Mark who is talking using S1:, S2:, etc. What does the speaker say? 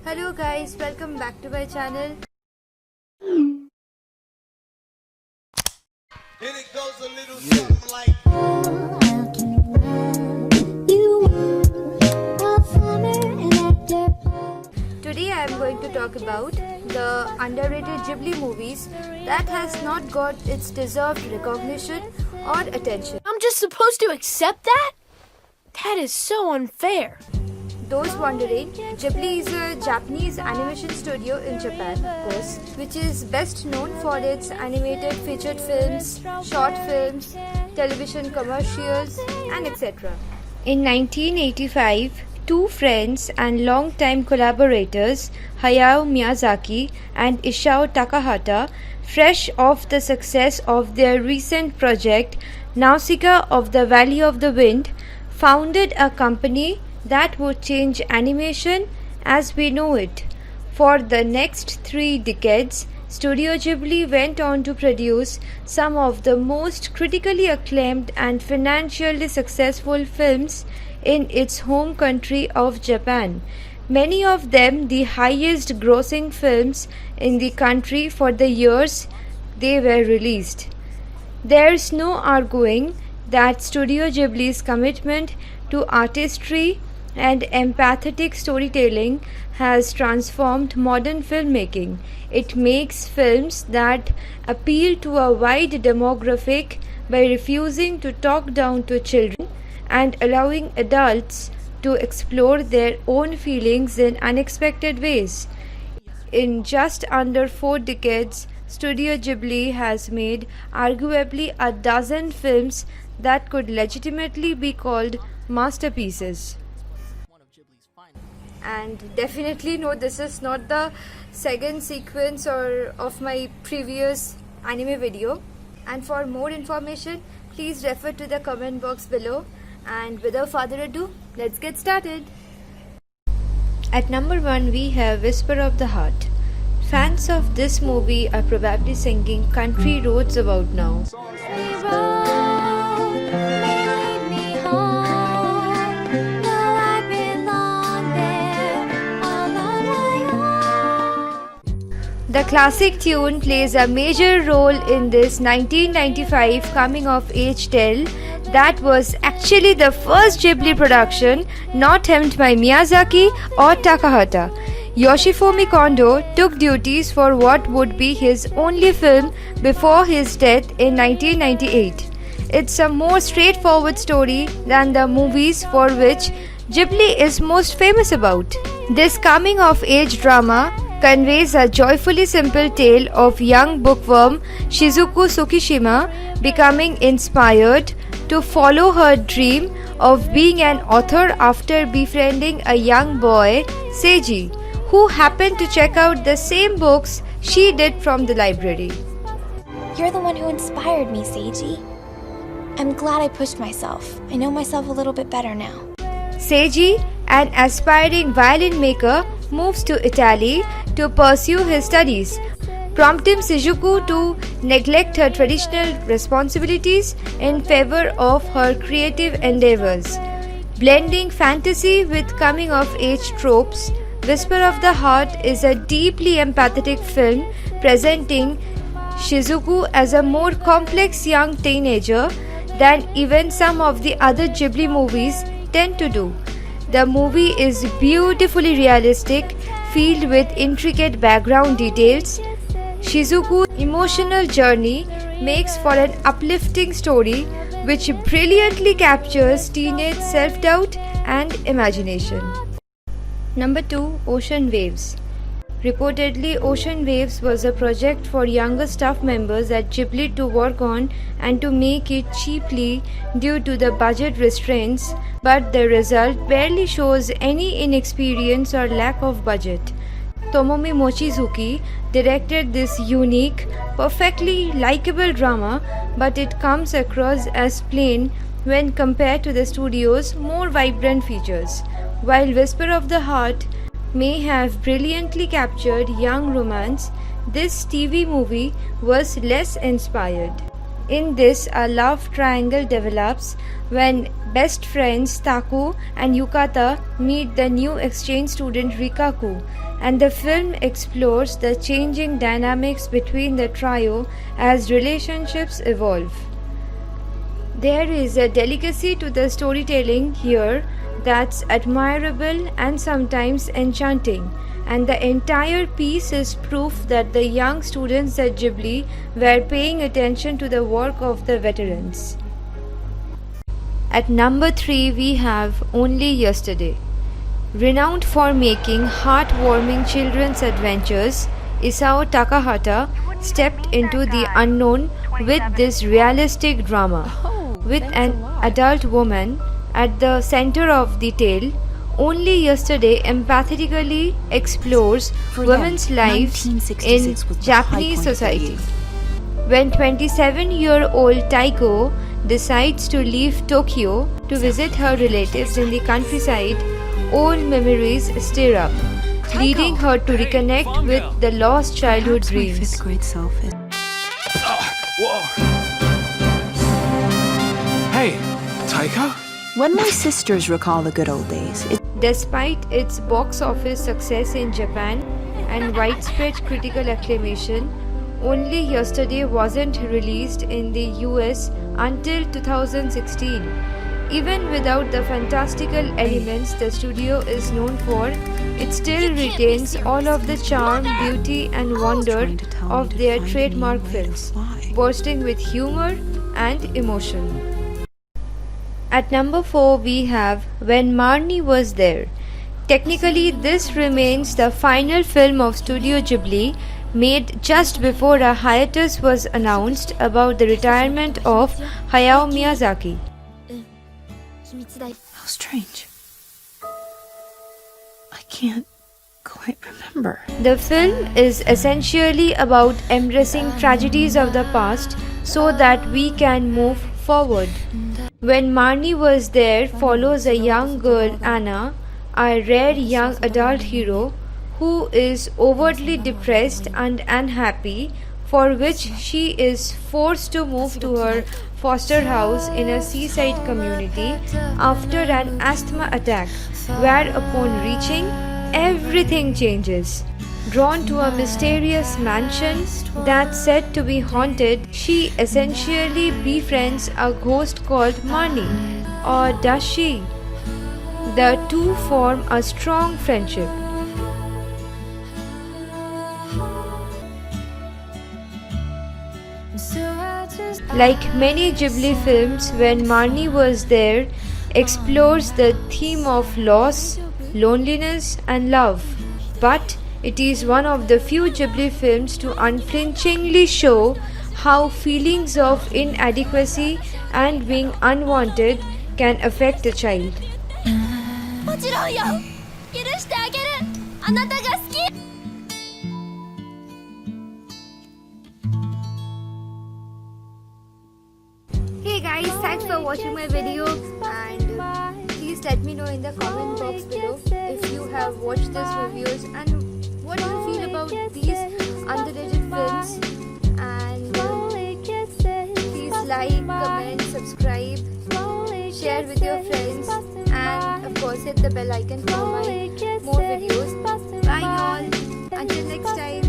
S1: Hello guys, welcome back to my channel.
S2: And it goes a little something like
S1: Today I am going to talk about the underrated Ghibli movies that has not got its deserved recognition or attention.
S3: I'm just supposed to accept that? That is so unfair.
S1: Those wondering, Ghibli is a Japanese animation studio in Japan, of course, which is best known for its animated featured films, short films, television commercials, and etc. In 1985, two friends and long-time collaborators, Hayao Miyazaki and Isao Takahata, fresh off the success of their recent project Nausicaa of the Valley of the Wind, founded a company that would change animation as we know it. For the next 3 decades, Studio Ghibli went on to produce some of the most critically acclaimed and financially successful films in its home country of Japan. Many of them the highest grossing films in the country for the years they were released. There's no arguing that Studio Ghibli's commitment to artistry and empathetic storytelling has transformed modern filmmaking. It makes films that appeal to a wide demographic by refusing to talk down to children and allowing adults to explore their own feelings in unexpected ways. In just under 4 decades, Studio Ghibli has made arguably a dozen films that could legitimately be called masterpieces. And definitely no, this is not the second sequence of my previous anime video. And for more information, please refer to the comment box below. And without further ado, let's get started. At number 1, we have Whisper of the Heart. Fans of this movie are probably singing Country Roads about now. The classic tune plays a major role in this 1995 coming-of-age tale that was actually the first Ghibli production not helmed by Miyazaki or Takahata. Yoshifumi Kondo took duties for what would be his only film before his death in 1998. It's a more straightforward story than the movies for which Ghibli is most famous about. This coming-of-age drama conveys a joyfully simple tale of young bookworm Shizuku Tsukishima becoming inspired to follow her dream of being an author after befriending a young boy, Seiji, who happened to check out the same books she did from the library.
S4: You're the one who inspired me, Seiji. I'm glad I pushed myself. I know myself a little bit better now.
S1: Seiji, an aspiring violin maker, moves to Italy to pursue his studies, prompting Shizuku to neglect her traditional responsibilities in favor of her creative endeavors. Blending fantasy with coming-of-age tropes, Whisper of the Heart is a deeply empathetic film presenting Shizuku as a more complex young teenager than even some of the other Ghibli movies tend to do. The movie is beautifully realistic, filled with intricate background details. Shizuku's emotional journey makes for an uplifting story which brilliantly captures teenage self-doubt and imagination. Number 2, Ocean Waves. Reportedly, Ocean Waves was a project for younger staff members at Ghibli to work on and to make it cheaply due to the budget restraints, but the result barely shows any inexperience or lack of budget. Tomomi Mochizuki directed this unique, perfectly likable drama, but it comes across as plain when compared to the studio's more vibrant features. While Whisper of the Heart may have brilliantly captured young romance, this TV movie was less inspired. In this, a love triangle develops when best friends Taku and Yukata meet the new exchange student Rikaku, and the film explores the changing dynamics between the trio as relationships evolve. There is a delicacy to the storytelling here that's admirable and sometimes enchanting, and the entire piece is proof that the young students at Ghibli were paying attention to the work of the veterans. At number 3 we have Only Yesterday. Renowned for making heartwarming children's adventures, Isao Takahata stepped into the unknown with this realistic drama. With an adult woman at the center of the tale, Only Yesterday empathetically explores women's lives in Japanese society. When 27-year-old Taiko decides to leave Tokyo to visit her relatives in the countryside, old memories stir up, leading her to reconnect with the lost childhood dreams.
S5: Fifth grade self is.
S6: Hey, Taiko?
S5: When my sisters recall the good old days,
S1: Despite its box office success in Japan and widespread critical acclamation, Only Yesterday wasn't released in the US until 2016. Even without the fantastical elements the studio is known for, it still retains all of the charm, beauty, and wonder of their trademark films, bursting with humor and emotion. At number 4 we have When Marnie Was There. Technically, this remains the final film of Studio Ghibli, made just before a hiatus was announced about the retirement of Hayao Miyazaki.
S5: how strange. I can't quite remember.
S1: The film is essentially about embracing tragedies of the past so that we can move forward. When Marnie Was There follows a young girl, Anna, a rare young adult hero who is overtly depressed and unhappy, for which she is forced to move to her foster house in a seaside community after an asthma attack, where upon reaching, everything changes. Drawn to a mysterious mansion that's said to be haunted, she essentially befriends a ghost called Marnie. Or does she? The two form a strong friendship. Like many Ghibli films, When Marnie Was There explores the theme of loss, loneliness, and love. But it is one of the few Ghibli films to unflinchingly show how feelings of inadequacy and being unwanted can affect a child.
S3: もちろんよ。許してあげる。あなたが好き。
S1: Hey guys, thanks for watching my video, and please let me know in the comment box below if you have watched these reviews and what do you feel about these underrated films. And please like, comment, subscribe, share with your friends, and of course hit the bell icon for my more videos. Bye all, until next time.